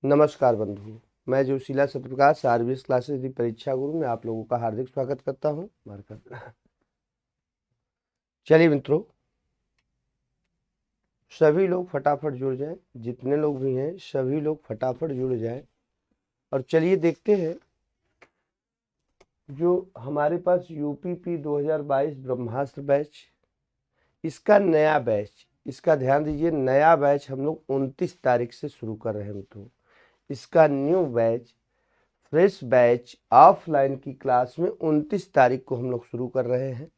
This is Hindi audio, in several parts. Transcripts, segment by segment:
नमस्कार बंधु, मैं जोशीला सत्यप्रकाश आरबीएस क्लासेस दी परीक्षा गुरु में आप लोगों का हार्दिक स्वागत करता हूं। चलिए मित्रों, सभी लोग फटाफट जुड़ जाएं, जितने लोग भी हैं सभी लोग फटाफट जुड़ जाएं। और चलिए देखते हैं जो हमारे पास यूपीपी 2022 ब्रह्मास्त्र बैच, इसका नया बैच, इसका ध्यान दीजिए, नया बैच हम लोग 29 तारीख से शुरू कर रहे हैं मित्रों। इसका new batch, fresh batch offline की क्लास में 29 तारीख को हम लोग शुरू कर रहे हैं।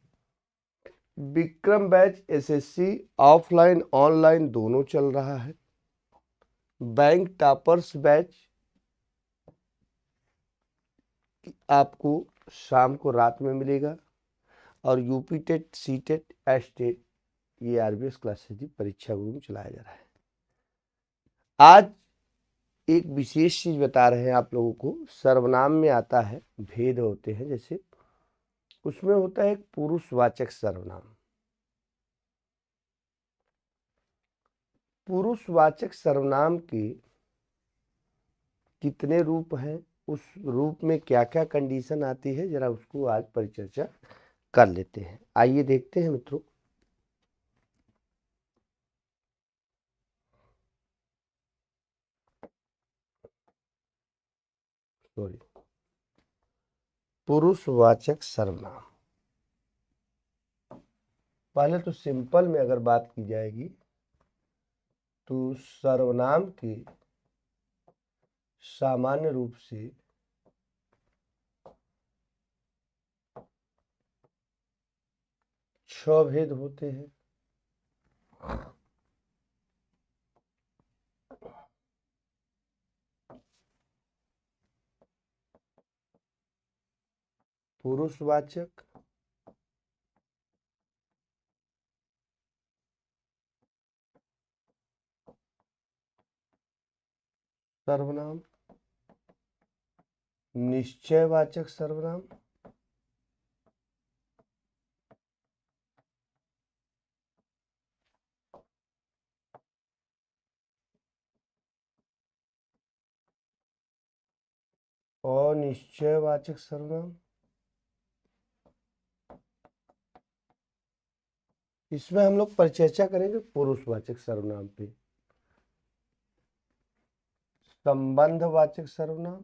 Vikram batch SSC offline online दोनों चल रहा है। बैंक टॉपर्स बैच आपको शाम को रात में मिलेगा। और UP TET, C TET, S TET, ये आरबीएस क्लासेस की परीक्षा गुरु में चलाया जा रहा है। आज एक विशेष चीज बता रहे हैं आप लोगों को। सर्वनाम में आता है, भेद होते हैं, जैसे उसमें होता है एक पुरुषवाचक सर्वनाम। पुरुषवाचक सर्वनाम के कितने रूप हैं, उस रूप में क्या क्या कंडीशन आती है, जरा उसको आज परिचर्चा कर लेते हैं। आइए देखते हैं मित्रों। सॉरी, पुरुषवाचक सर्वनाम। पहले तो सिंपल में अगर बात की जाएगी तो सर्वनाम के सामान्य रूप से 6 भेद होते हैं। पुरुषवाचक, सर्वनाम, निश्चयवाचक सर्वनाम, अनिश्चयवाचक सर्वनाम। इसमें हम लोग परिचर्चा करेंगे पुरुषवाचक सर्वनाम पे। संबंधवाचक सर्वनाम,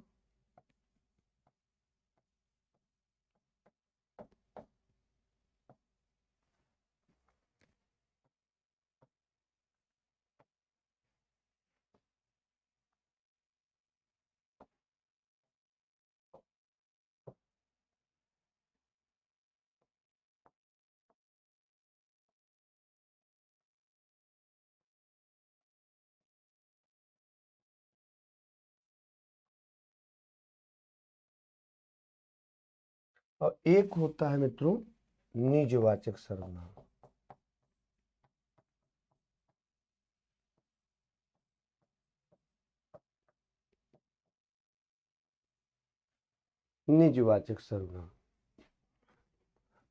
और एक होता है मित्रों निजवाचक सर्वनाम। निजवाचक सर्वनाम।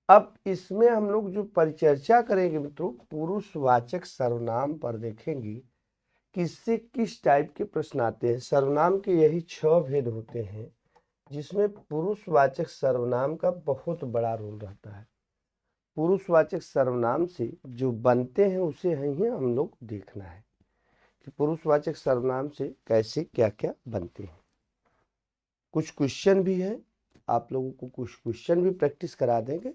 अब इसमें हम लोग जो परिचर्चा करेंगे मित्रों, पुरुषवाचक सर्वनाम पर देखेंगे किससे किस टाइप के प्रश्न आते हैं। सर्वनाम के यही 6 भेद होते हैं जिसमें पुरुषवाचक सर्वनाम का बहुत बड़ा रोल रहता है। पुरुषवाचक सर्वनाम से जो बनते हैं उसे ही हम लोग देखना है कि पुरुषवाचक सर्वनाम से कैसे क्या क्या बनते हैं। कुछ क्वेश्चन भी है, आप लोगों को कुछ क्वेश्चन भी प्रैक्टिस करा देंगे।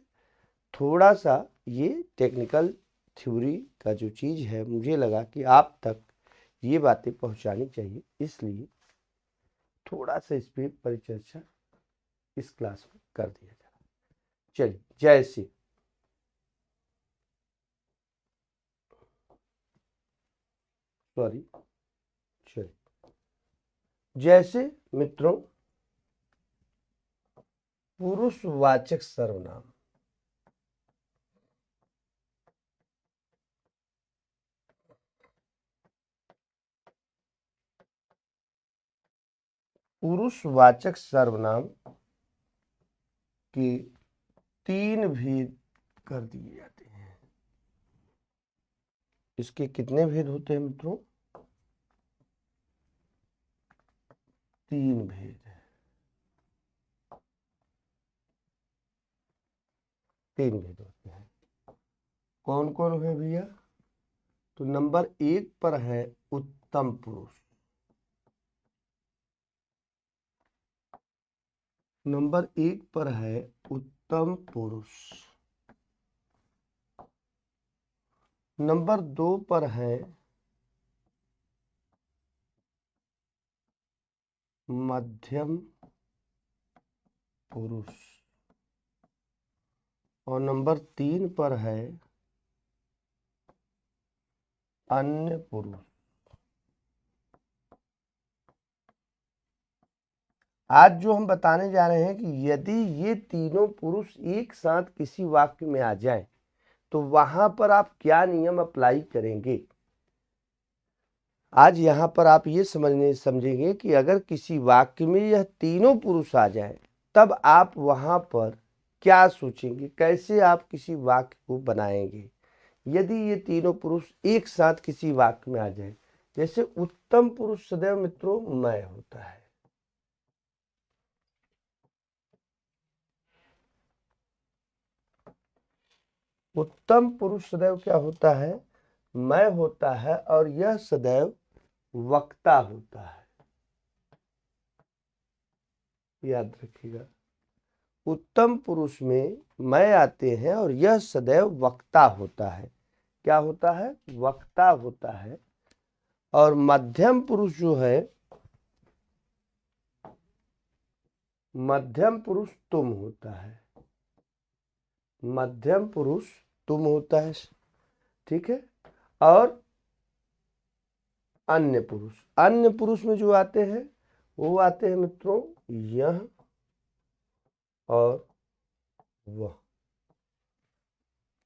थोड़ा सा ये टेक्निकल थ्योरी का जो चीज़ है, मुझे लगा कि आप तक ये बातें पहुंचानी चाहिए, इसलिए थोड़ा सा इस पर परिचर्चा इस क्लास में कर दिया जाए। चलिए, जैसे सॉरी चलिए, जैसे मित्रों पुरुषवाचक सर्वनाम, पुरुषवाचक सर्वनाम के 3 भेद कर दिए जाते हैं। इसके कितने भेद होते हैं मित्रों? तीन भेद है, तीन भेद होते हैं। कौन कौन है भैया? तो नंबर 1 पर है उत्तम पुरुष, नंबर 1 पर है उत्तम पुरुष। नंबर 2 पर है मध्यम पुरुष, और नंबर 3 पर है अन्य पुरुष। आज जो हम बताने जा रहे हैं कि यदि ये तीनों पुरुष एक साथ किसी वाक्य में आ जाए तो वहां पर आप क्या नियम अप्लाई करेंगे। आज यहाँ पर आप ये समझेंगे कि अगर किसी वाक्य में यह तीनों पुरुष आ जाए तब आप वहां पर क्या सोचेंगे, कैसे आप किसी वाक्य को बनाएंगे यदि ये तीनों पुरुष एक साथ किसी वाक्य में आ जाए। जैसे उत्तम पुरुष सदैव मित्रों मैं होता है, उत्तम पुरुष सदैव क्या होता है? मैं होता है, और यह सदैव वक्ता होता है। याद रखिएगा, उत्तम पुरुष में मैं आते हैं और यह सदैव वक्ता होता है। क्या होता है? वक्ता होता है। और मध्यम पुरुष जो है, मध्यम पुरुष तुम होता है, मध्यम पुरुष तुम होता है, ठीक है। और अन्य पुरुष, अन्य पुरुष में जो आते हैं वो आते हैं मित्रों यह और वह।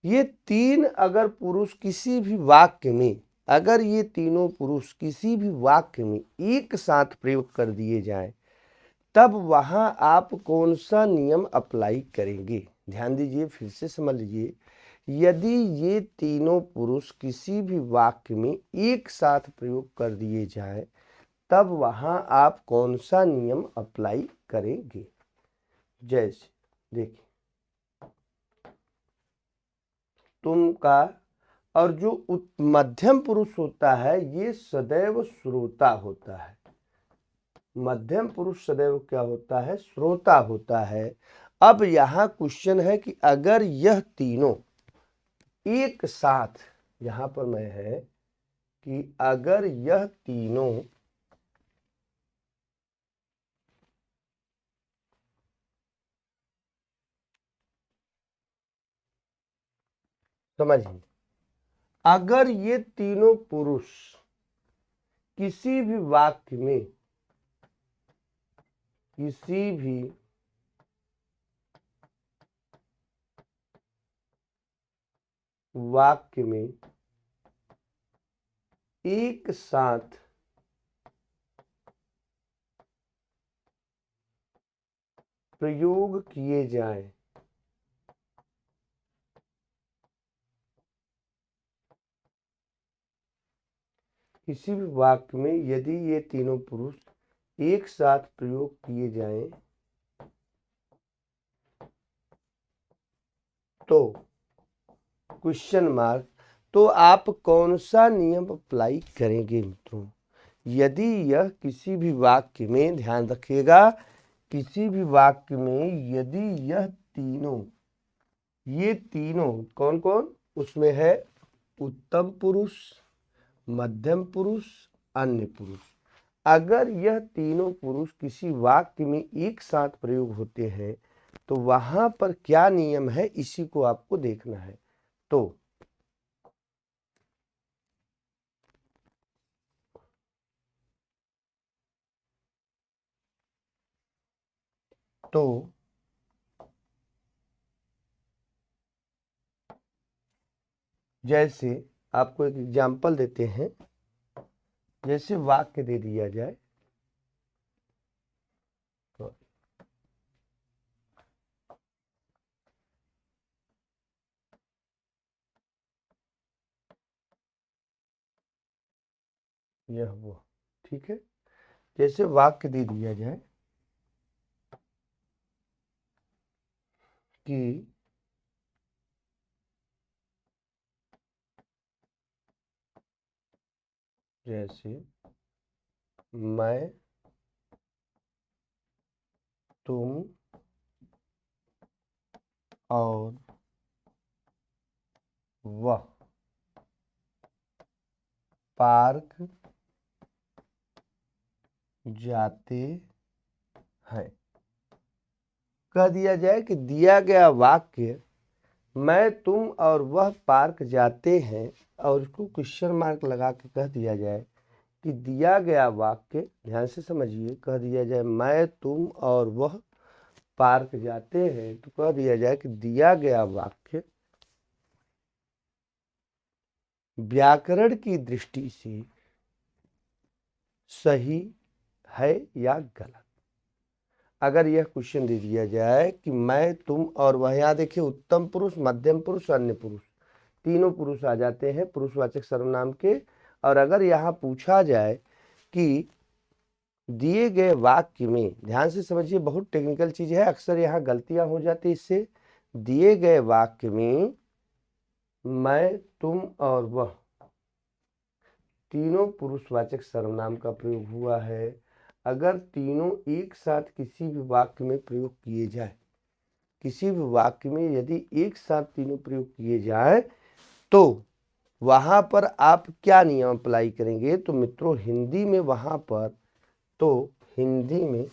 ये तीन अगर पुरुष किसी भी वाक्य में, अगर ये तीनों पुरुष किसी भी वाक्य में एक साथ प्रयोग कर दिए जाएं तब वहां आप कौन सा नियम अप्लाई करेंगे। ध्यान दीजिए, फिर से समझ लीजिए, यदि ये तीनों पुरुष किसी भी वाक्य में एक साथ प्रयोग कर दिए जाएं तब वहां आप कौन सा नियम अप्लाई करेंगे। जैसे देखिए, तुम का, और जो मध्यम पुरुष होता है ये सदैव श्रोता होता है। मध्यम पुरुष सदैव क्या होता है? श्रोता होता है। अब यहां क्वेश्चन है कि अगर यह तीनों एक साथ, यहां पर मैं है कि अगर यह तीनों समझिए, अगर ये तीनों पुरुष किसी भी वाक्य में, किसी भी वाक्य में एक साथ प्रयोग किए जाएं, किसी भी वाक्य में यदि ये तीनों पुरुष एक साथ प्रयोग किए जाएं तो क्वेश्चन मार्क, तो आप कौन सा नियम अप्लाई करेंगे मित्रों। यदि यह किसी भी वाक्य में, ध्यान रखिएगा, किसी भी वाक्य में यदि यह तीनों, ये तीनों कौन कौन उसमें है? उत्तम पुरुष, मध्यम पुरुष, अन्य पुरुष। अगर यह तीनों पुरुष किसी वाक्य में एक साथ प्रयोग होते हैं तो वहां पर क्या नियम है, इसी को आपको देखना है। तो तो जैसे आपको एक एग्जांपल देते हैं, जैसे वाक्य दे दिया जाए, तो यह वो, ठीक है। जैसे वाक्य दे दिया जाए कि जैसे मैं, तुम और वह पार्क जाते हैं। कह दिया जाए कि दिया गया वाक्य मैं, तुम और वह पार्क जाते हैं, और उसको क्वेश्चन मार्क लगा के कह दिया जाए कि दिया गया वाक्य, ध्यान से समझिए, कह दिया जाए मैं, तुम और वह पार्क जाते हैं, तो कह दिया जाए कि दिया गया वाक्य व्याकरण की दृष्टि से सही है या गलत। अगर यह क्वेश्चन दे दिया जाए कि मैं, तुम और वह, यहाँ देखिए उत्तम पुरुष, मध्यम पुरुष, अन्य पुरुष, तीनों पुरुष आ जाते हैं पुरुषवाचक सर्वनाम के। और अगर यहाँ पूछा जाए कि दिए गए वाक्य में, ध्यान से समझिए, बहुत टेक्निकल चीज है, अक्सर यहाँ गलतियां हो जाती इससे। दिए गए वाक्य में मैं, तुम और वह तीनों पुरुषवाचक सर्वनाम का प्रयोग हुआ है। अगर तीनों एक साथ किसी भी वाक्य में प्रयोग किए जाए, किसी भी वाक्य में यदि एक साथ तीनों प्रयोग किए जाए, तो वहां पर आप क्या नियम अप्लाई करेंगे? तो मित्रों हिंदी में वहां पर, तो हिंदी में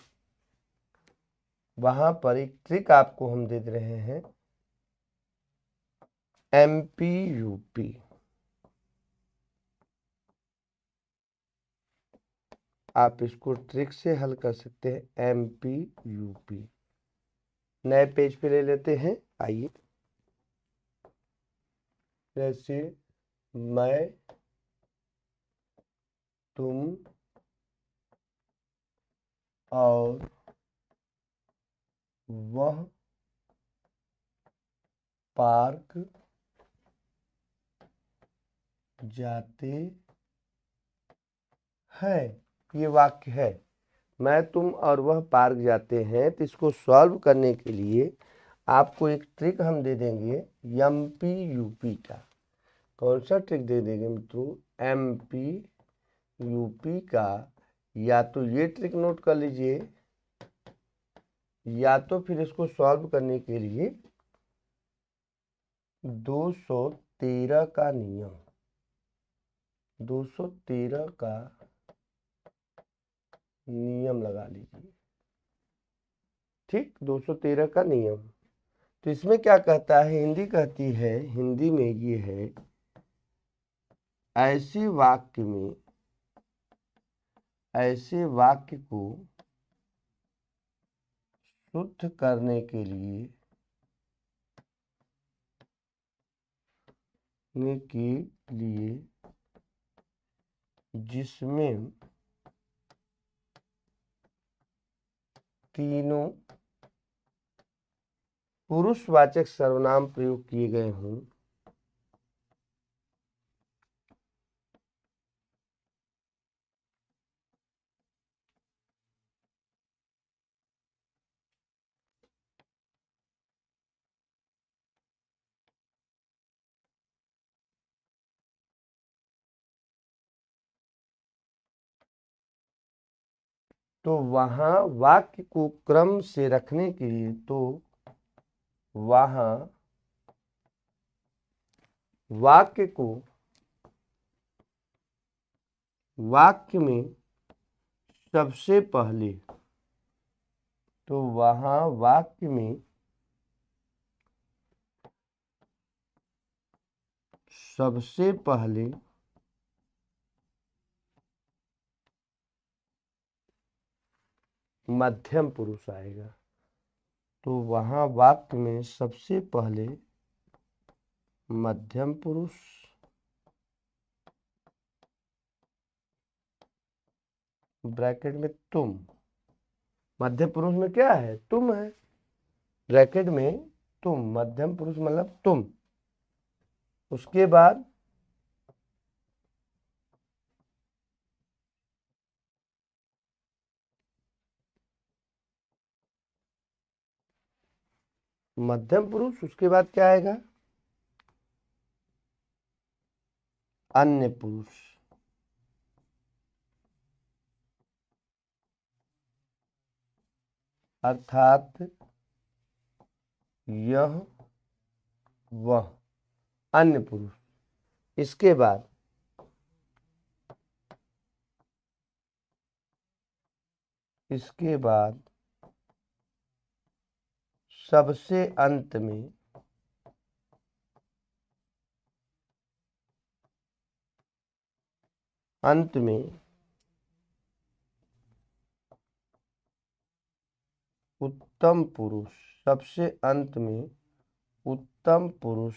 वहां पर एक ट्रिक आपको हम दे रहे हैं, MP UP। आप इसको ट्रिक से हल कर सकते हैं, MP UP। नए पेज पे ले लेते हैं, आइए। जैसे मैं, तुम और वह पार्क जाते हैं, ये वाक्य है। मैं, तुम और वह पार्क जाते हैं, तो इसको सॉल्व करने के लिए आपको एक ट्रिक हम दे देंगे, MP UP का। कौन सा ट्रिक दे देंगे मित्रों? MP UP का। या तो ये ट्रिक नोट कर लीजिए, या तो फिर इसको सॉल्व करने के लिए 213 का नियम, 213 का नियम लगा लीजिए। ठीक, 213 का नियम। तो इसमें क्या कहता है? हिंदी कहती है, हिंदी में ये है, ऐसे वाक्य में, ऐसे वाक्य को शुद्ध करने के लिए जिसमें तीनों पुरुषवाचक सर्वनाम प्रयोग किए गए हों, तो वहां वाक्य को क्रम से रखने के लिए, तो वहां वाक्य को, वाक्य में सबसे पहले, तो वहां वाक्य में सबसे पहले मध्यम पुरुष आएगा। तो वहां वाक्य में सबसे पहले मध्यम पुरुष, ब्रैकेट में तुम, मध्य पुरुष में क्या है? तुम है, ब्रैकेट में तुम, मध्यम पुरुष मतलब तुम। उसके बाद मध्यम पुरुष, उसके बाद क्या आएगा? अन्य पुरुष। अर्थात यह वह, अन्य पुरुष। इसके बाद सबसे अंत में उत्तम पुरुष, सबसे अंत में उत्तम पुरुष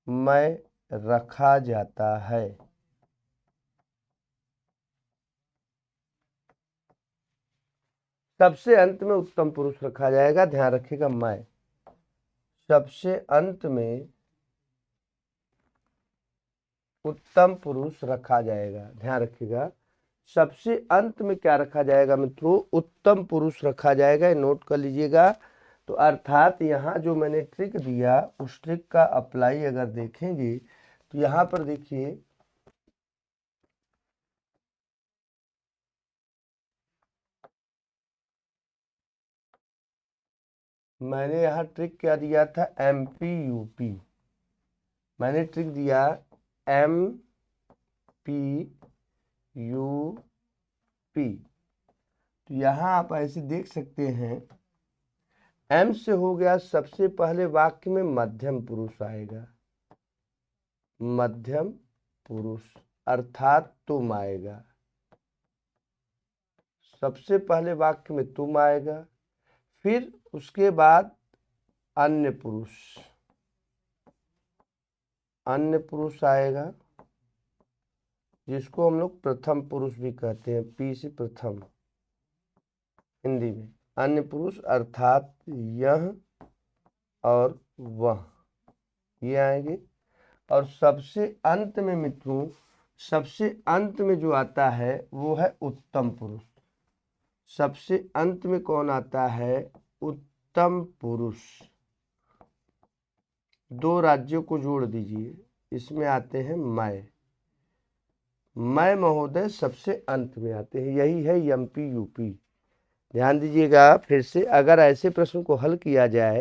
में रखा जाता है। सबसे अंत में उत्तम पुरुष रखा जाएगा, ध्यान रखिएगा। मैं सबसे अंत में उत्तम पुरुष रखा जाएगा, ध्यान रखिएगा। सबसे अंत में क्या रखा जाएगा मित्रों? उत्तम पुरुष रखा जाएगा, नोट कर लीजिएगा। तो अर्थात यहाँ जो मैंने ट्रिक दिया उस ट्रिक का अप्लाई अगर देखेंगे तो यहाँ पर देखिए, मैंने यहाँ ट्रिक क्या दिया था? MP UP। मैंने ट्रिक दिया MP UP। तो यहाँ आप ऐसे देख सकते हैं, M से हो गया, सबसे पहले वाक्य में मध्यम पुरुष आएगा, मध्यम पुरुष अर्थात तुम आएगा। सबसे पहले वाक्य में तुम आएगा, फिर उसके बाद अन्य पुरुष आएगा, जिसको हम लोग प्रथम पुरुष भी कहते हैं, P से प्रथम हिंदी में। अन्य पुरुष अर्थात यह और वह, ये आएंगे। और सबसे अंत में मित्रों, सबसे अंत में जो आता है वो है उत्तम पुरुष। सबसे अंत में कौन आता है? उत्तम पुरुष। दो राज्यों को जोड़ दीजिए, इसमें आते हैं मैं महोदय सबसे अंत में आते हैं, यही है MP UP। ध्यान दीजिएगा फिर से, अगर ऐसे प्रश्न को हल किया जाए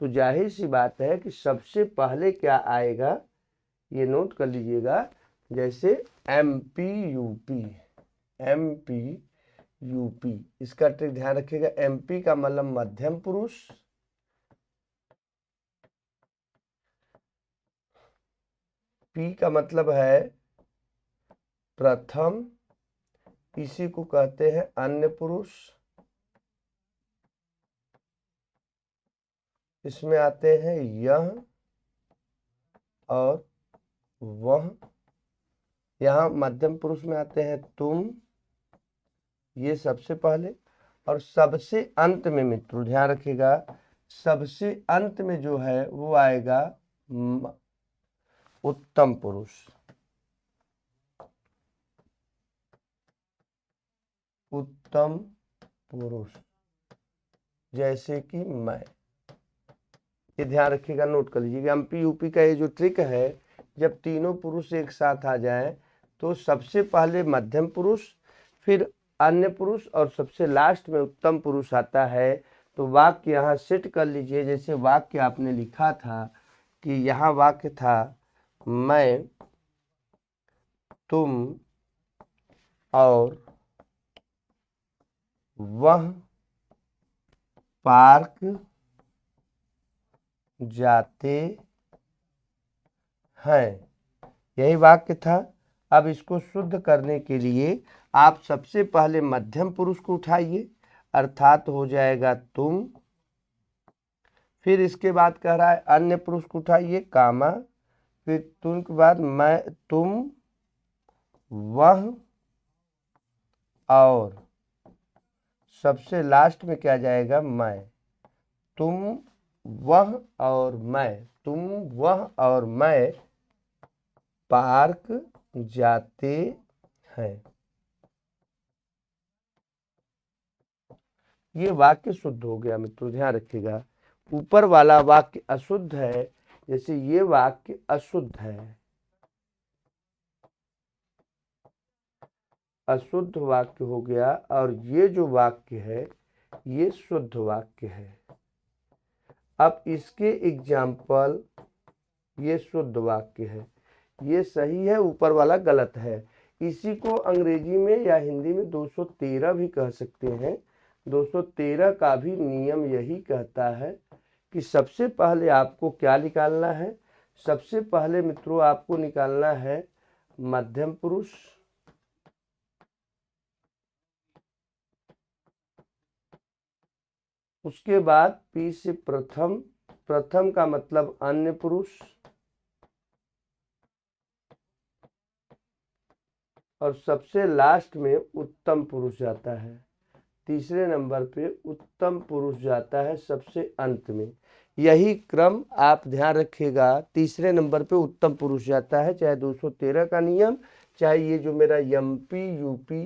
तो जाहिर सी बात है कि सबसे पहले क्या आएगा, ये नोट कर लीजिएगा। जैसे MP UP, इसका ट्रिक ध्यान रखिएगा। MP का मतलब मध्यम पुरुष, P का मतलब है प्रथम, इसी को कहते हैं अन्य पुरुष। इसमें आते हैं यह और वह। यहाँ मध्यम पुरुष में आते हैं तुम, ये सबसे पहले। और सबसे अंत में मित्रों ध्यान रखिएगा, सबसे अंत में जो है वो आएगा उत्तम पुरुष। उत्तम पुरुष जैसे कि मैं, ये ध्यान रखिएगा, नोट कर लीजिएगा। MP UP का ये जो ट्रिक है, जब तीनों पुरुष एक साथ आ जाए तो सबसे पहले मध्यम पुरुष, फिर अन्य पुरुष और सबसे लास्ट में उत्तम पुरुष आता है। तो वाक्य यहाँ सेट कर लीजिए। जैसे वाक्य आपने लिखा था कि यहाँ वाक्य था मैं, तुम और वह पार्क जाते हैं, यही वाक्य था। अब इसको शुद्ध करने के लिए आप सबसे पहले मध्यम पुरुष को उठाइए, अर्थात हो जाएगा तुम। फिर इसके बाद कह रहा है अन्य पुरुष को उठाइए, कामा, फिर तुम के बाद मैं, तुम, वह और सबसे लास्ट में क्या जाएगा? मैं। तुम, वह और मैं, तुम, वह और मैं पार्क जाते हैं। ये वाक्य शुद्ध हो गया मित्रों, ध्यान रखिएगा। ऊपर वाला वाक्य अशुद्ध है, जैसे ये वाक्य अशुद्ध है, अशुद्ध वाक्य हो गया, और ये जो वाक्य है ये शुद्ध वाक्य है। अब इसके एग्जाम्पल, ये शुद्ध वाक्य है, ये सही है, ऊपर वाला गलत है। इसी को अंग्रेजी में या हिंदी में 213 भी कह सकते हैं। 213 का भी नियम यही कहता है कि सबसे पहले आपको क्या निकालना है, सबसे पहले मित्रों आपको निकालना है मध्यम पुरुष, उसके बाद पी से प्रथम, प्रथम का मतलब अन्य पुरुष, और सबसे लास्ट में उत्तम पुरुष जाता है। तीसरे नंबर पे उत्तम पुरुष जाता है सबसे अंत में। यही क्रम आप ध्यान रखिएगा। तीसरे नंबर पे उत्तम पुरुष जाता है, चाहे 213 का नियम, चाहे ये जो मेरा एमपी यूपी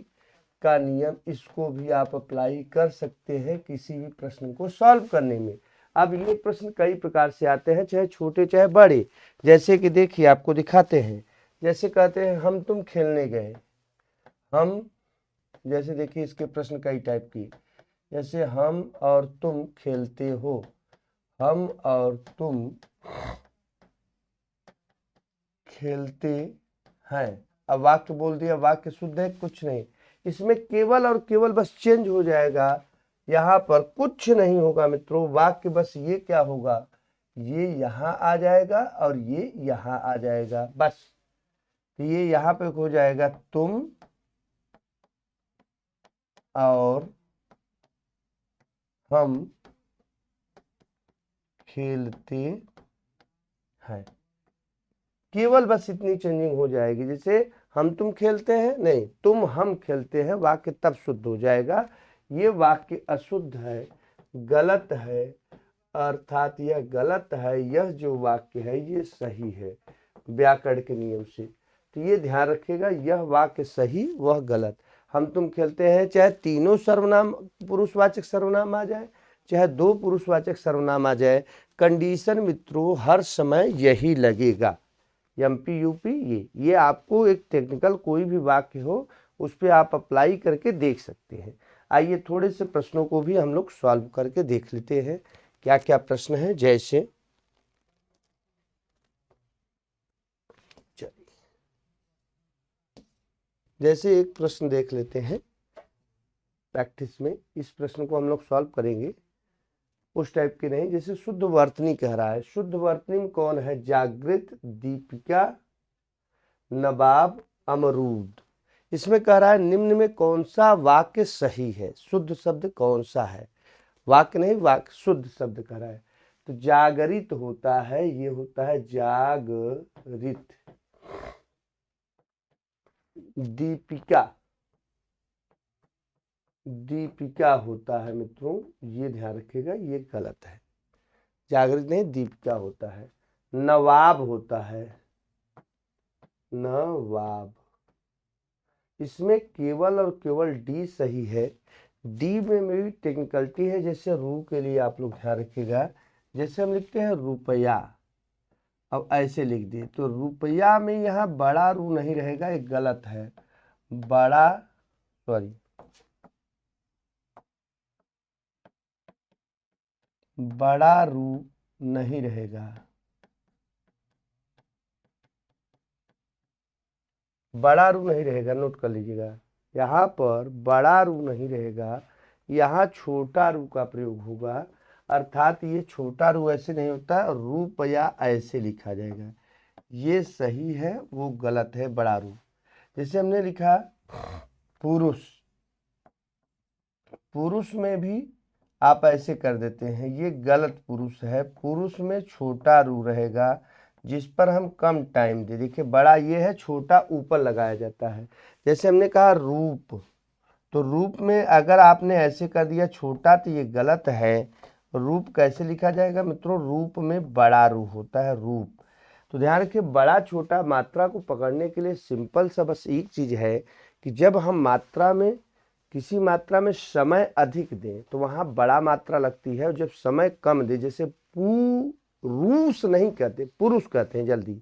का नियम, इसको भी आप अप्लाई कर सकते हैं किसी भी प्रश्न को सॉल्व करने में। अब ये प्रश्न कई प्रकार से आते हैं, चाहे छोटे चाहे बड़े। जैसे कि देखिए आपको दिखाते हैं, जैसे कहते हैं हम तुम खेलने गए, हम, जैसे देखिए इसके प्रश्न कई टाइप की, जैसे हम और तुम खेलते हो, हम और तुम खेलते हैं। अब वाक्य बोल दिया, वाक्य शुद्ध है, कुछ नहीं, इसमें केवल और केवल बस चेंज हो जाएगा, यहाँ पर कुछ नहीं होगा मित्रों। वाक्य बस ये क्या होगा, ये यहाँ आ जाएगा और ये यहाँ आ जाएगा, बस। तो ये यहाँ पे हो जाएगा तुम और हम खेलते हैं, केवल बस इतनी चेंजिंग हो जाएगी। जैसे हम तुम खेलते हैं, नहीं तुम हम खेलते हैं, वाक्य तब शुद्ध हो जाएगा। ये वाक्य अशुद्ध है, गलत है, अर्थात यह गलत है, यह जो वाक्य है ये सही है व्याकरण के नियम से। तो ये ध्यान रखिएगा, यह वाक्य सही वह गलत। हम तुम खेलते हैं, चाहे तीनों सर्वनाम पुरुषवाचक सर्वनाम आ जाए, चाहे दो पुरुषवाचक सर्वनाम आ जाए, कंडीशन मित्रों हर समय यही लगेगा। एमपी यूपी, ये आपको एक टेक्निकल कोई भी वाक्य हो उस पर आप अप्लाई करके देख सकते हैं। आइए थोड़े से प्रश्नों को भी हम लोग सॉल्व करके देख लेते हैं क्या क्या प्रश्न है। जैसे जैसे एक प्रश्न देख लेते हैं प्रैक्टिस में, इस प्रश्न को हम लोग सॉल्व करेंगे। उस टाइप के नहीं, जैसे शुद्ध वर्तनी कह रहा है, शुद्ध वर्तनी में कौन है, जागृत, दीपिका, नवाब, अमरूद। इसमें कह रहा है निम्न में कौन सा वाक्य सही है, शुद्ध शब्द कौन सा है, वाक्य नहीं वाक्य, शुद्ध शब्द कह रहा है। तो जागरित होता है, ये होता है जागरित। दीपिका, दीपिका होता है मित्रों, ये ध्यान रखिएगा, ये गलत है, जागृत नहीं दीपिका होता है। नवाब होता है, नवाब, इसमें केवल और केवल डी सही है। डी में भी टेक्निकलिटी है, जैसे रू के लिए आप लोग ध्यान रखिएगा, जैसे हम लिखते हैं रुपया, अब ऐसे लिख दिए तो रुपया में यहाँ बड़ा रू नहीं रहेगा, एक गलत है, बड़ा, सॉरी, बड़ा रू नहीं रहेगा, बड़ा रू नहीं रहेगा, नोट कर लीजिएगा, यहाँ पर बड़ा रू नहीं रहेगा, यहाँ छोटा रू का प्रयोग होगा, अर्थात ये छोटा रू ऐसे नहीं होता, रुपया ऐसे लिखा जाएगा, ये सही है वो गलत है, बड़ा रू। जैसे हमने लिखा पुरुष, पुरुष में भी आप ऐसे कर देते हैं, ये गलत पुरुष है, पुरुष में छोटा रू रहेगा जिस पर हम कम टाइम दे, देखिए बड़ा ये है, छोटा ऊपर लगाया जाता है। जैसे हमने कहा रूप, तो रूप में अगर आपने ऐसे कर दिया छोटा तो ये गलत है। रूप कैसे लिखा जाएगा मित्रों, रूप में बड़ा रू होता है, रूप। तो ध्यान रखिए, बड़ा छोटा मात्रा को पकड़ने के लिए सिंपल सा बस एक चीज है कि जब हम मात्रा में किसी मात्रा में समय अधिक दें तो वहाँ बड़ा मात्रा लगती है, और जब समय कम दे, जैसे पुरुष नहीं कहते, पुरुष कहते हैं जल्दी,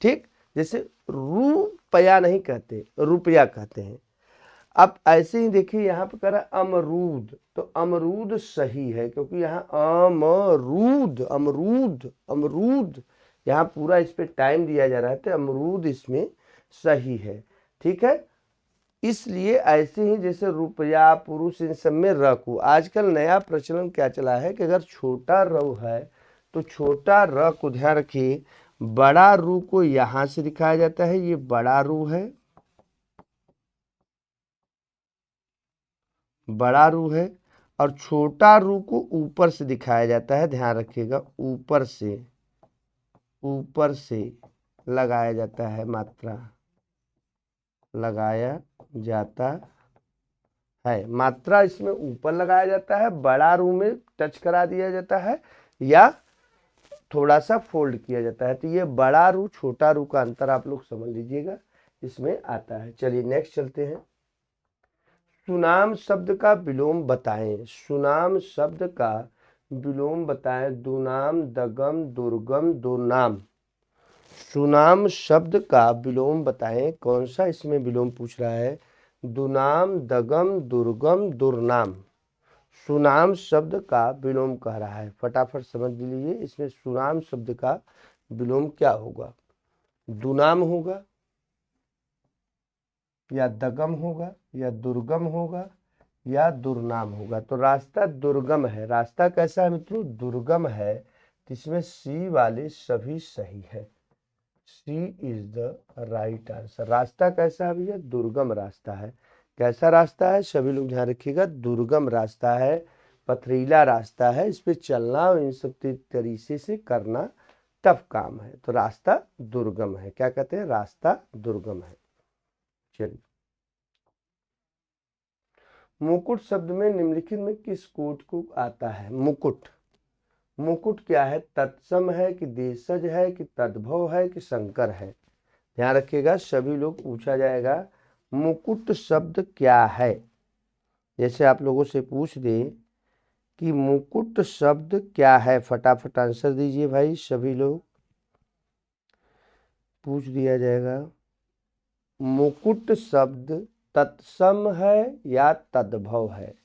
ठीक, जैसे रुपया नहीं कहते, रुपया कहते हैं। अब ऐसे ही देखिए यहाँ पे कह रहा है अमरूद, तो अमरूद सही है, क्योंकि यहाँ अमरूद अमरूद अमरूद यहाँ पूरा इस पे टाइम दिया जा रहा है, तो अमरूद इसमें सही है, ठीक है। इसलिए ऐसे ही जैसे रुपया, पुरुष, इन सब में र को, आजकल नया प्रचलन क्या चला है कि अगर छोटा र है तो छोटा र को ध्यान रखिए, बड़ा रू को यहां से दिखाया जाता है, ये बड़ा रू है, बड़ा रू है, और छोटा रू को ऊपर से दिखाया जाता है, ध्यान रखिएगा, ऊपर से लगाया जाता है, मात्रा लगाया जाता है, मात्रा इसमें ऊपर लगाया जाता है, बड़ा रू में टच करा दिया जाता है या थोड़ा सा फोल्ड किया जाता है। तो ये बड़ा रू छोटा रू का अंतर आप लोग समझ लीजिएगा, इसमें आता है। चलिए नेक्स्ट चलते हैं। सुनाम शब्द का विलोम बताएं, सुनाम शब्द का विलोम बताएं, दुनाम, दगम, दुर्गम, दुर्नाम। सुनाम शब्द का विलोम बताएं, कौन सा इसमें विलोम पूछ रहा है, दुनाम, दगम, दुर्गम, दुर्नाम। सुनाम शब्द का विलोम कह रहा है, फटाफट समझ लीजिए इसमें सुनाम शब्द का विलोम क्या होगा, दुनाम होगा या दगम होगा या दुर्गम होगा या दुर्नाम होगा। तो रास्ता दुर्गम है। रास्ता कैसा है मित्रों, दुर्गम है, तो इसमें सी वाले सभी सही है, सी इज द राइट आंसर। रास्ता कैसा है भैया, दुर्गम रास्ता है। कैसा रास्ता है, सभी लोग ध्यान रखिएगा, दुर्गम रास्ता है, पथरीला रास्ता है, इस पे चलना और इन सब तरीके से करना टफ काम है, तो रास्ता दुर्गम है। क्या कहते हैं, रास्ता दुर्गम है। चलिए, मुकुट शब्द में निम्नलिखित में किस कोट को आता है, मुकुट, मुकुट क्या है, तत्सम है कि देशज है कि तद्भव है कि संकर है। ध्यान रखिएगा, सभी लोग पूछा जाएगा मुकुट शब्द क्या है। जैसे आप लोगों से पूछ दे कि मुकुट शब्द क्या है, फटाफट आंसर दीजिए भाई, सभी लोग पूछ दिया जाएगा। मुकुट शब्द तत्सम है या तद्भव है।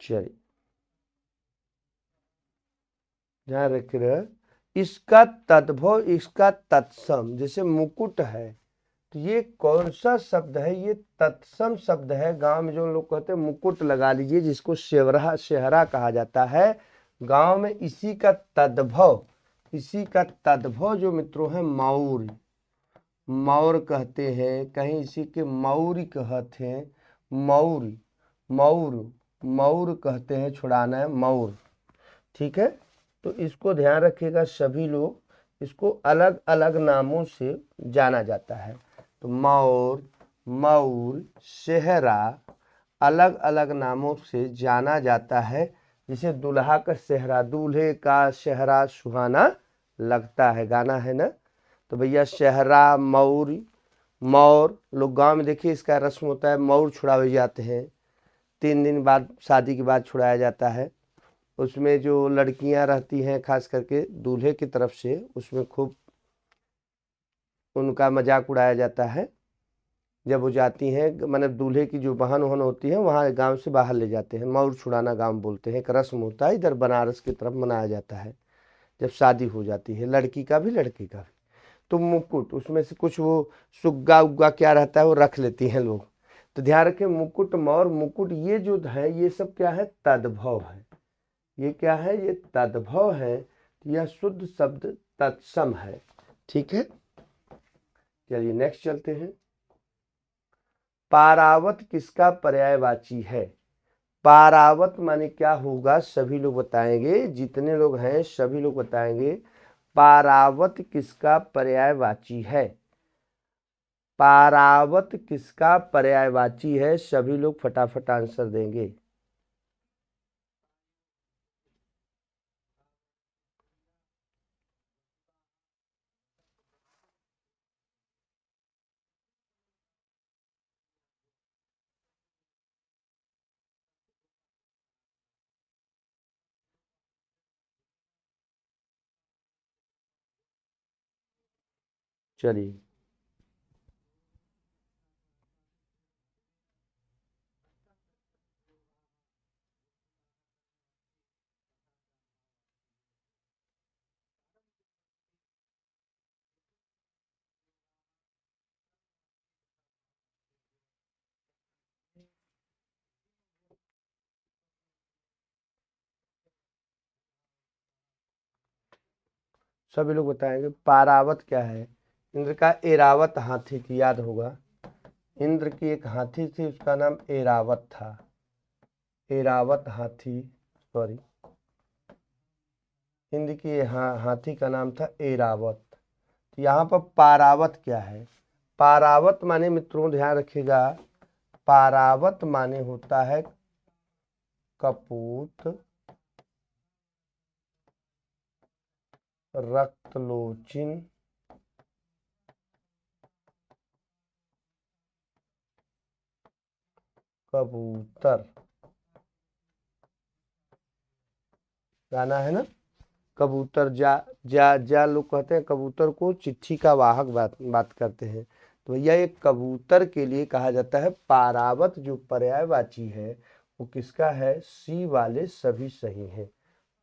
चलिए ध्यान रखिएगा, इसका तद्भव, इसका तत्सम, जैसे मुकुट है तो ये कौन सा शब्द है, ये तत्सम शब्द है। गांव में जो लोग कहते हैं मुकुट लगा लीजिए, जिसको सेहरा सेहरा कहा जाता है, गांव में इसी का तद्भव, इसी का तद्भव जो मित्रों है मौर, मौर कहते हैं, कहीं इसी के मौरी कहते हैं, मौर मौर मौर कहते हैं, छुड़ाना है मौर, ठीक है। तो इसको ध्यान रखिएगा, सभी लोग इसको अलग अलग नामों से जाना जाता है। तो मौर, मौर, सेहरा अलग अलग नामों से जाना जाता है। जिसे दुल्हा का सेहरा, दूल्हे का सेहरा सुहाना लगता है, गाना है ना। तो भैया सेहरा, मौर, मौर लोग गांव में देखिए इसका रस्म होता है, मौर छुड़ावे जाते हैं, 3 दिन बाद शादी के बाद छुड़ाया जाता है। उसमें जो लड़कियां रहती हैं खास करके दूल्हे की तरफ से, उसमें खूब उनका मजाक उड़ाया जाता है। जब वो जाती हैं, मतलब दूल्हे की जो बहन वहन होती है, वहाँ गांव से बाहर ले जाते हैं, मौर छुड़ाना गांव बोलते हैं, एक रस्म होता है, इधर बनारस की तरफ मनाया जाता है जब शादी हो जाती है, लड़की का भी लड़के का भी। तो मुकुट, उसमें से कुछ वो सुग्गा उग्गा क्या रहता है वो रख लेती हैं लोग। तो ध्यान रखें, मुकुट, मौर, मुकुट, ये जो है ये सब क्या है, तद्भव है। ये क्या है, ये तद्भव है, यह शुद्ध शब्द तत्सम है, ठीक है। चलिए नेक्स्ट चलते हैं। पारावत किसका पर्यायवाची है, पारावत माने क्या होगा, सभी लोग बताएंगे, जितने लोग हैं सभी लोग बताएंगे। पारावत किसका पर्यायवाची है? पारावत किसका पर्यायवाची है? सभी लोग फटाफट आंसर देंगे। चलिए, सभी लोग बताएंगे पारावत क्या है। इंद्र का एरावत हाथी थी, याद होगा। इंद्र की एक हाथी थी, उसका नाम एरावत था। एरावत हाथी, सॉरी, इंद्र की हाथी का नाम था एरावत। तो यहाँ पर पारावत क्या है? पारावत माने मित्रों ध्यान रखिएगा, पारावत माने होता है कपूत, रक्तलोचन, कबूतर। गाना है ना, कबूतर जा जा जा, लोग कहते हैं कबूतर को चिट्ठी का वाहक बात करते हैं। तो भैया ये कबूतर के लिए कहा जाता है पारावत। जो पर्यायवाची है वो किसका है? सी वाले सभी सही हैं,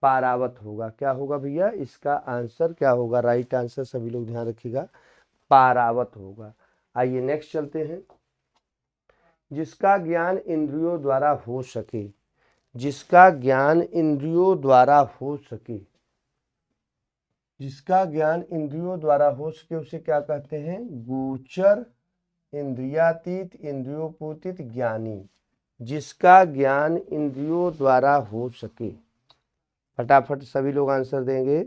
पारावत होगा। क्या होगा भैया इसका आंसर, क्या होगा राइट आंसर? सभी लोग ध्यान रखिएगा, पारावत होगा। आइए नेक्स्ट चलते हैं। जिसका ज्ञान इंद्रियों द्वारा हो सके, जिसका ज्ञान इंद्रियों द्वारा हो सके, जिसका ज्ञान इंद्रियों द्वारा हो सके उसे क्या कहते हैं? गोचर, इंद्रियातीत, इंद्रियोपूतित, ज्ञानी। जिसका ज्ञान इंद्रियों द्वारा हो सके, फटाफट सभी लोग आंसर देंगे।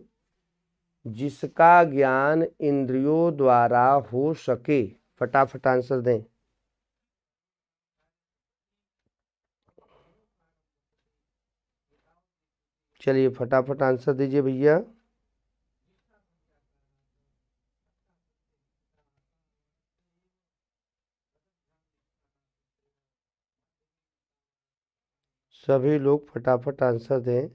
जिसका ज्ञान इंद्रियों द्वारा हो सके, फटाफट आंसर दें। चलिए फटाफट आंसर दीजिए भैया। सभी लोग फटाफट आंसर दें।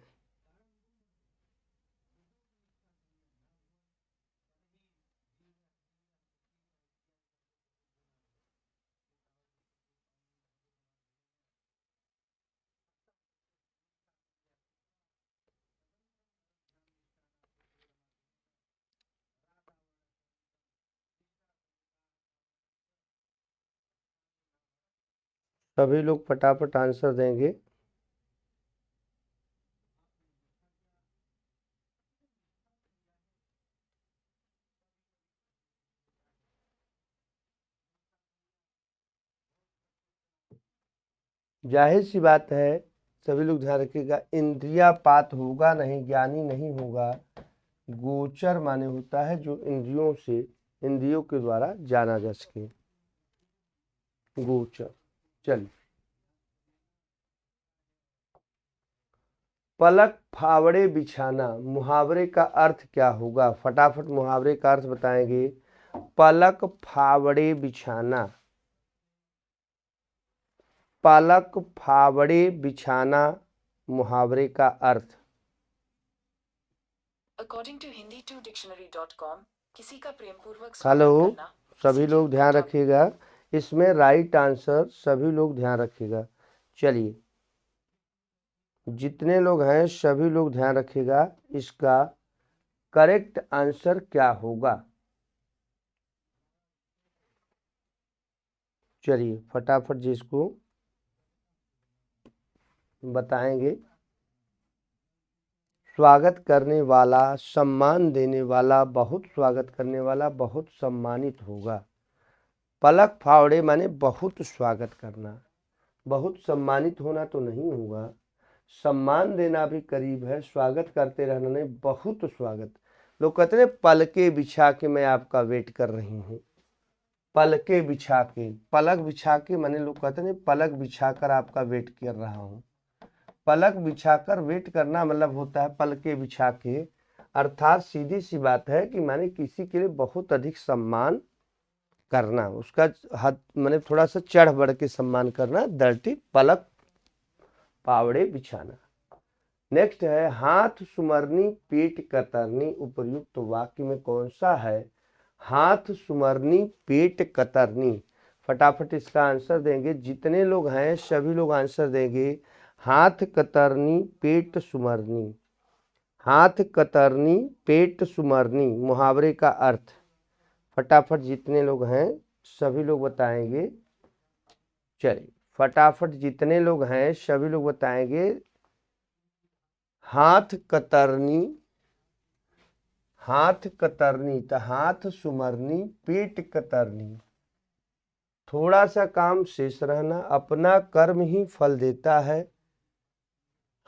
सभी लोग फटाफट आंसर देंगे। जाहिर सी बात है, सभी लोग ध्यान रखिएगा, इंद्रिया पात होगा नहीं, ज्ञानी नहीं होगा। गोचर माने होता है जो इंद्रियों से, इंद्रियों के द्वारा जाना जा सके, गोचर। चलिए, पलक फावड़े बिछाना, मुहावरे का अर्थ क्या होगा? फटाफट मुहावरे का अर्थ बताएंगे। पलक फावड़े बिछाना, पलक फावड़े बिछाना, मुहावरे का अर्थ। According to hindi2dictionary.com, किसी का प्रेमपूर्वक हेलो, स्वागत करना, सभी लोग ध्यान रखिएगा, इसमें राइट आंसर सभी लोग ध्यान रखिएगा। चलिए, जितने लोग हैं सभी लोग ध्यान रखिएगा, इसका करेक्ट आंसर क्या होगा? चलिए फटाफट जिसको बताएंगे। स्वागत करने वाला, सम्मान देने वाला, बहुत स्वागत करने वाला बहुत सम्मानित होगा। पलक फावड़े माने बहुत स्वागत करना, बहुत सम्मानित होना तो नहीं होगा, सम्मान देना भी करीब है, स्वागत करते रहना नहीं, बहुत स्वागत। लोग कहते हैं पलके बिछा के मैं आपका वेट कर रही हूँ, पलके बिछा के, पलक बिछा के माने लोग कहते हैं पलक बिछाकर आपका वेट कर रहा हूँ। पलक बिछाकर वेट करना मतलब होता है पलके बिछा के, अर्थात सीधी सी बात है कि माने किसी के लिए बहुत अधिक सम्मान करना, उसका हद माने थोड़ा सा चढ़ बढ़ के सम्मान करना, दर्टी पलक पावड़े बिछाना। नेक्स्ट है हाथ सुमरनी पेट कतरनी, उपर्युक्त वाक्य में कौन सा है? हाथ सुमरनी पेट कतरनी। फटाफट इसका आंसर देंगे, जितने लोग हैं सभी लोग आंसर देंगे। हाथ कतरनी पेट सुमरनी, हाथ कतरनी पेट सुमरनी मुहावरे का अर्थ। फटाफट जितने लोग हैं सभी लोग बताएंगे। चलिए फटाफट जितने लोग हैं सभी लोग बताएंगे। हाथ कतरनी, हाथ कतरनी तो हाथ सुमरनी पेट कतरनी, थोड़ा सा काम शेष रहना, अपना कर्म ही फल देता है।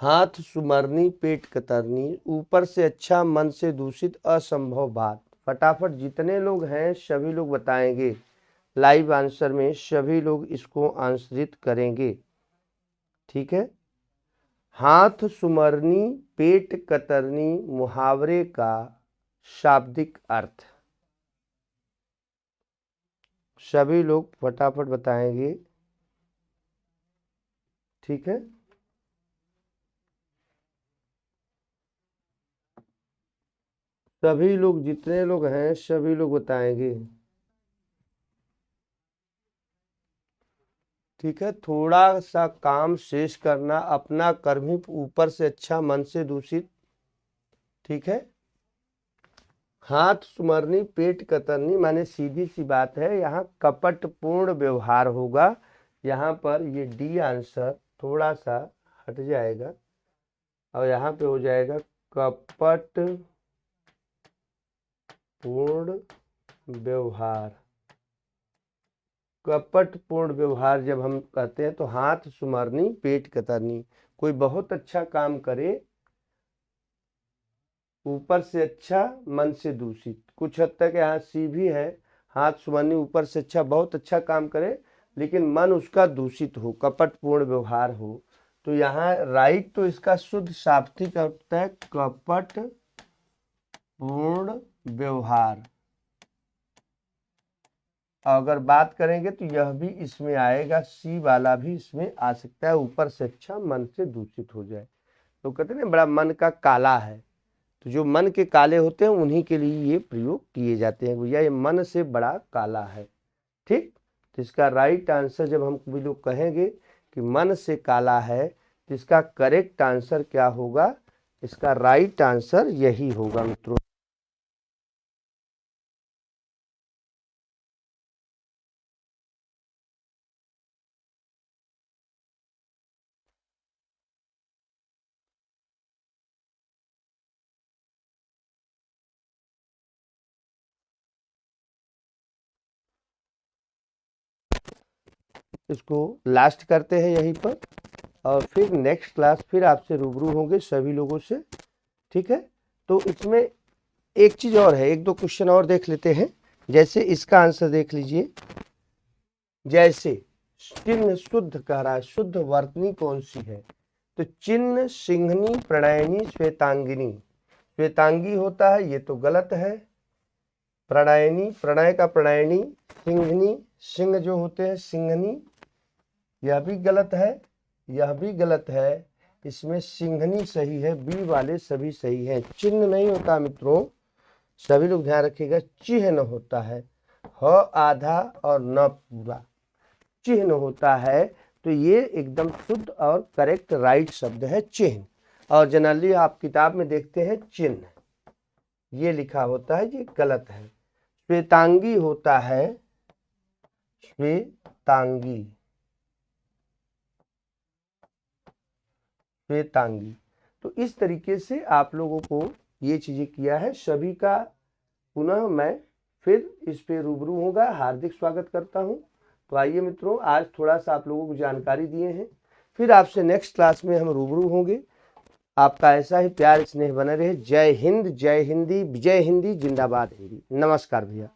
हाथ सुमरनी पेट कतरनी, ऊपर से अच्छा मन से दूषित असंभव बात। फटाफट जितने लोग हैं सभी लोग बताएंगे, लाइव आंसर में सभी लोग इसको आंसरित करेंगे। ठीक है, हाथ सुमरनी पेट कतरनी मुहावरे का शाब्दिक अर्थ। सभी लोग फटाफट बताएंगे। ठीक है, सभी लोग जितने लोग हैं सभी लोग बताएंगे। ठीक है, थोड़ा सा काम शेष करना, अपना कर्म ही ऊपर से अच्छा मन से दूषित। ठीक है, हाथ सुमरनी पेट कतरनी माने सीधी सी बात है, यहाँ कपटपूर्ण व्यवहार होगा। यहाँ पर ये डी आंसर थोड़ा सा हट जाएगा और यहाँ पे हो जाएगा कपट पूर्ण व्यवहार। कपटपूर्ण व्यवहार जब हम कहते हैं तो हाथ सुमरनी पेट कतरनी, कोई बहुत अच्छा काम करे ऊपर से अच्छा मन से दूषित। कुछ हद तक यहाँ सी भी है, हाथ सुमरनी ऊपर से अच्छा बहुत अच्छा काम करे लेकिन मन उसका दूषित हो, कपटपूर्ण व्यवहार हो। तो यहाँ राइट तो इसका शुद्ध शाब्दिक अर्थ है कपट पूर्ण व्यवहार। अगर बात करेंगे तो यह भी इसमें आएगा, सी वाला भी इसमें आ सकता है, ऊपर से अच्छा मन से दूषित हो जाए। तो कहते हैं बड़ा मन का काला है, तो जो मन के काले होते हैं उन्हीं के लिए ये प्रयोग किए जाते हैं, भैया ये मन से बड़ा काला है। ठीक, तो इसका राइट आंसर जब हम भी लोग कहेंगे कि मन से काला है तो इसका करेक्ट आंसर क्या होगा? इसका राइट आंसर यही होगा मित्रों। इसको लास्ट करते हैं यहीं पर और फिर नेक्स्ट क्लास फिर आपसे रूबरू होंगे सभी लोगों से। ठीक है, तो इसमें एक चीज और है, एक दो क्वेश्चन और देख लेते हैं। जैसे इसका आंसर देख लीजिए, जैसे चिन्ह शुद्ध कह रहा है, शुद्ध वर्तनी कौन सी है? तो चिन्ह सिंहनी प्रणयनी श्वेतांगिनी, श्वेतांगी होता है ये तो गलत है। प्रणयनी, प्रणय का प्रणयनी, सिंहनी, सिंह जो होते हैं सिंहनी, यह भी गलत है, यह भी गलत है। इसमें सिंहनी सही है, बी वाले सभी सही हैं। चिन्ह नहीं होता मित्रों, सभी लोग ध्यान रखिएगा, चिन्ह होता है, ह आधा और न पूरा, चिन्ह होता है। तो ये एकदम शुद्ध और करेक्ट राइट शब्द है चिन्ह। और जनरली आप किताब में देखते हैं चिन्ह ये लिखा होता है, ये गलत है। श्वेतांगी होता है, श्वेतांगी, श्वेतांगी। तो इस तरीके से आप लोगों को ये चीजें किया है। सभी का पुनः मैं फिर इस पे रूबरू होगा, हार्दिक स्वागत करता हूं। तो आइए मित्रों, आज थोड़ा सा आप लोगों को जानकारी दिए हैं, फिर आपसे नेक्स्ट क्लास में हम रूबरू होंगे। आपका ऐसा ही प्यार स्नेह बना रहे। जय हिंद, जय हिंदी, विजय हिंदी, जिंदाबाद हिंदी। नमस्कार भैया।